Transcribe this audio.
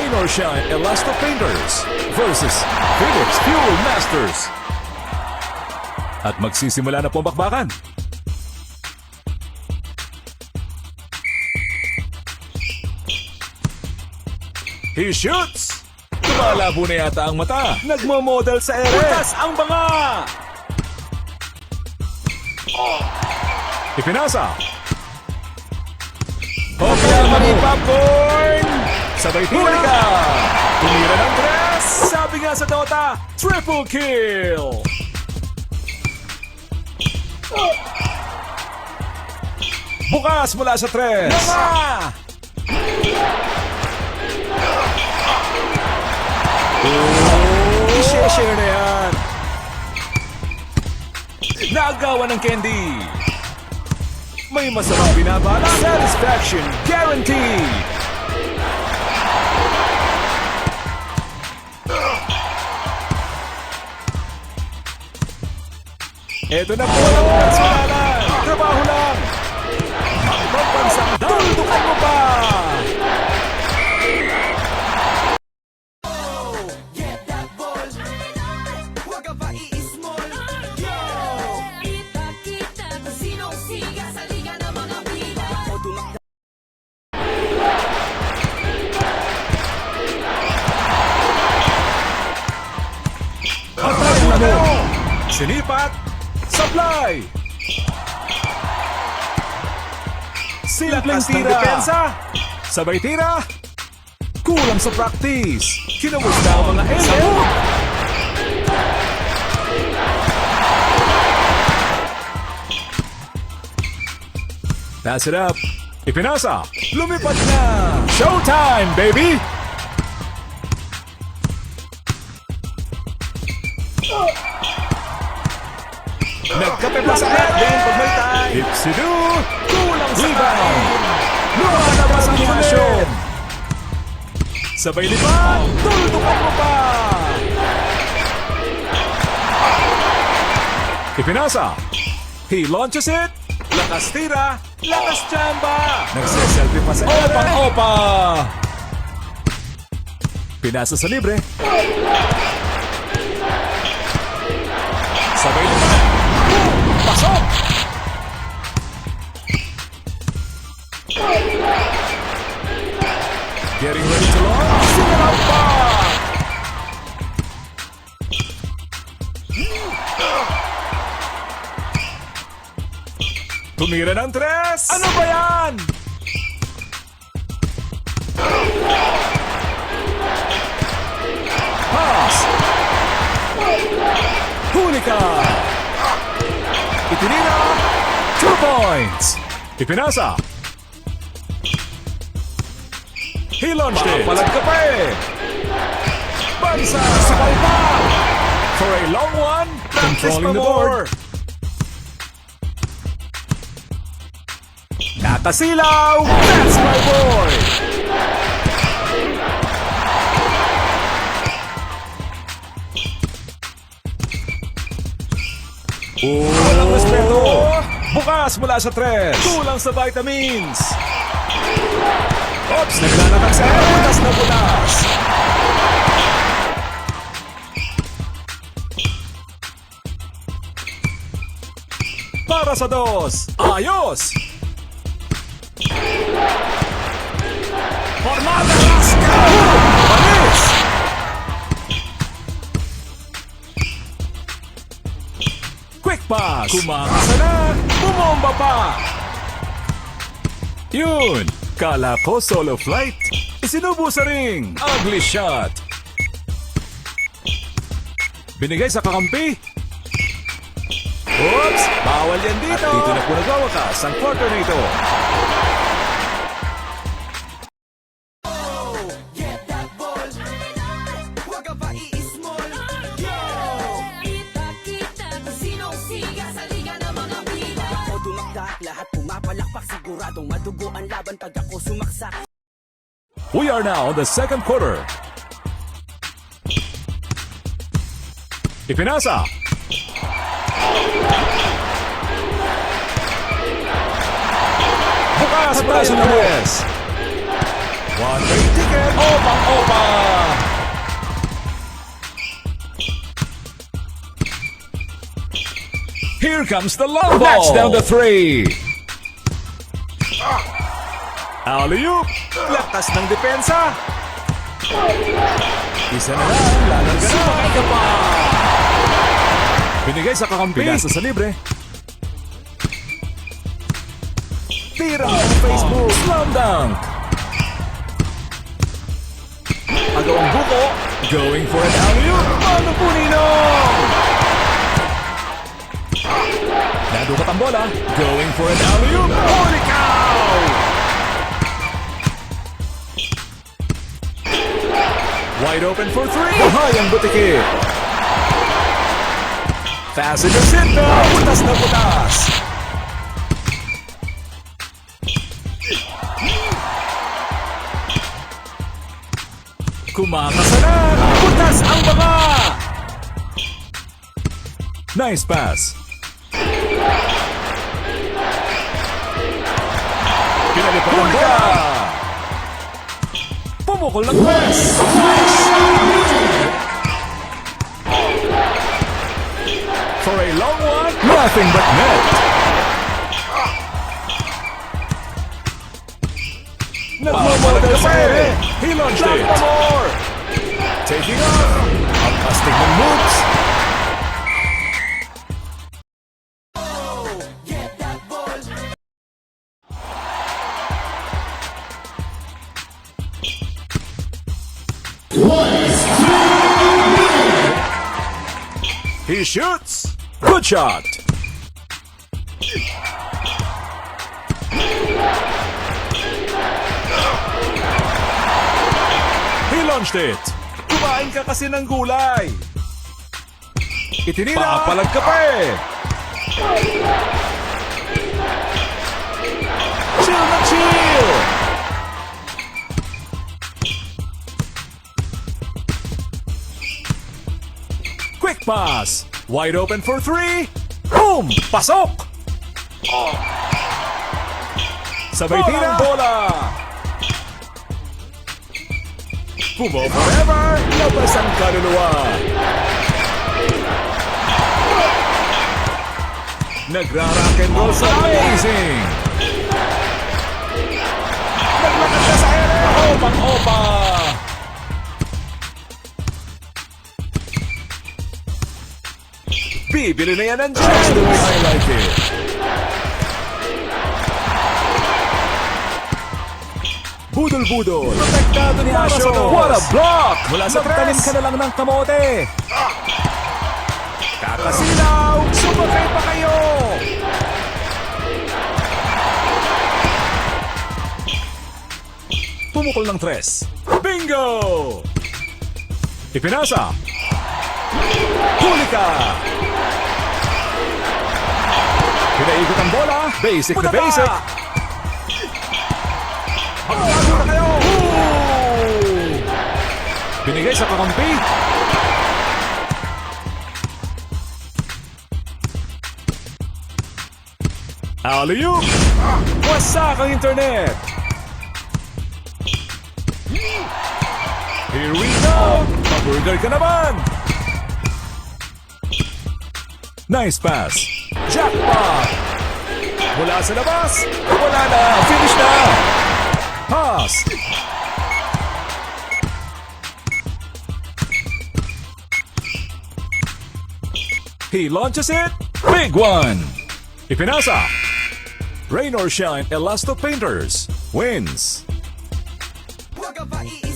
Rain or Shine Elasto Painters versus Philips Fuelmasters. At magsisimula na po ang bakbakan. He shoots! Tumalabo na yata ang mata. Nagmo-model sa ere. Butas ang banga! Ipinasa. Hopya mani popcorn! Sabay tira ka! Tumira ng dress! Sabi nga sa Dota, triple kill! Bukas mula sa tres! Nama! Oh! I-share na yan! Naagawan ng candy! May masamang binabala. Satisfaction guaranteed! Ito na po ang personalan. Trabaho lang. Ibang bansang duldukan mo pa. Get that ball. Huwag ka pa i-small. Yo! Ipakita kung sinong siga sa liga ng mga bila. O tumakda. Patay na mo. Sinipat. Supply. Simpleng tira. Sabay tira. Kulang sa practice. Kinamusta ang mga alien. Pass it up. Ipinasa. Lumipad na. Showtime, baby! Nagkape pa sa net din pag may time. Ipsido. Kulang sa rebound. Lumalabas ang action. Sabay lipat. Tuldukan mo pa. Ipinasa. He launches it. Lakas tira. Lakas chamba. Nagsiselfie pa sa opa. Pinasa sa libre. Sabay lipat. Pasok! Getting ready to launch. Single out back! Tumira ng tres! Ano ba yan? Pass! Huli ka! Itinira! 2 points! Ipinasa! He launched it! Palag ka pa eh! Bansa! Sabay pa! For a long one, controlling the board! Nakasilaw! That's my boy! Walang respeto! Bukas mula sa tres! Kulang sa vitamins! Oops! Naglalakak sa butas na butas! Para sa dos! Ayos! Formada Alaska! Panis! Quick pass! Kumakasa na! Bumomba pa! Yun! Kala ko solo flight. Isinubo sa ring. Ugly shot. Binigay sa kakampi. Oops! Bawal yan dito. At dito na po nagwawakas ang quarter na ito. Get that ball. Huwag ka pa i-small. Yo! Ipakita kung sinong siga sa liga ng mga bila. O tumakda, lahat pumapalakpak. Siguradong madugo ang laban pag ako sumaksak. We are now in the second quarter. Ipinasa. Bukas para sa Lunes. One-way ticket. Opa! Here comes the long ball. That's down to 3. Alley-oop. Lakas ng depensa. Isa na lang. Lalarga na. Sumakay ka pa. Binigay sa kakampi. Pinasa sa libre. Tira ang Facebook. Slam dunk. Agawang buko. Going for an alley-oop. Ano po ninong? Nadukat ang bola. Going for an alley-oop. Holy cow! Wide open for 3. Bahay ang butiki. Fasten your seatbelt. Butas na butas. Kumakasalan. Butas ang baka. Nice pass. Pinalipad ang bola. Pumukol ng press. For a long one, nothing but net. Nagmamodel sa ere. He launched it. Taking off. Ang astig ng moves. Get that ball. He shoots. Good shot. He launched it. Kumain ka kasi ng gulay. Itinira. Papalag ka pa eh. Chill na chill. Quick pass. Wide open for 3. Boom! Pasok! Sabay tirang bola. Pumo forever. Labas ang kaluluwa. Nagra-rock and roll sa amazing. Naglakad ka sa ere. Opang-opa. Bibili na yan ang just the way I like it. Budol-budol. Protektado ni Asho. What a block! Mula sa talim ka na lang ng kamote. Kakasilaw! Sumakay pa kayo! Pumukol ng 3. Bingo! Ipinasa. Huli ka! Pinaikot ang bola. Basic na basic. Magbago na kayo! Binigay sa kakampi. Alley-oop! Wasak ang internet! Here we go! Paburger ka naman! Nice pass! Jackpot! Mula sa labas! Wala na! Finish na! Pass! He launches it! Big one! Ipinasa! Rain or shine, Elasto Painters wins! Huwag ka pa iisip.